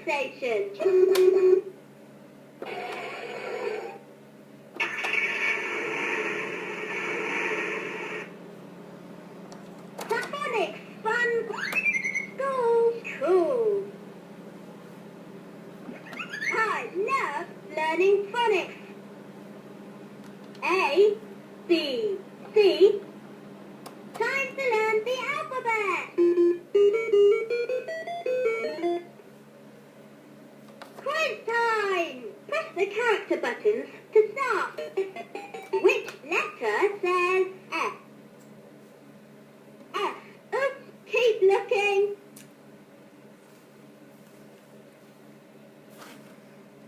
station. Phonics fun. School. Cool. I love learning phonics. A, B, C. Time to learn the alphabet. Quiz time. Press the character buttons to start. Which letter says F? F. Oops, keep looking.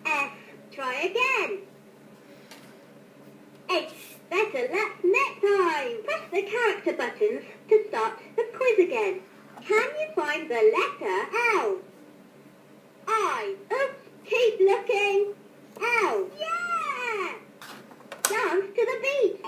F. Try again. H. Better luck next time. Press the character buttons to start the quiz again. Can you find the letter L? I. Oops, keep looking. L. Yeah! Dance to the beat.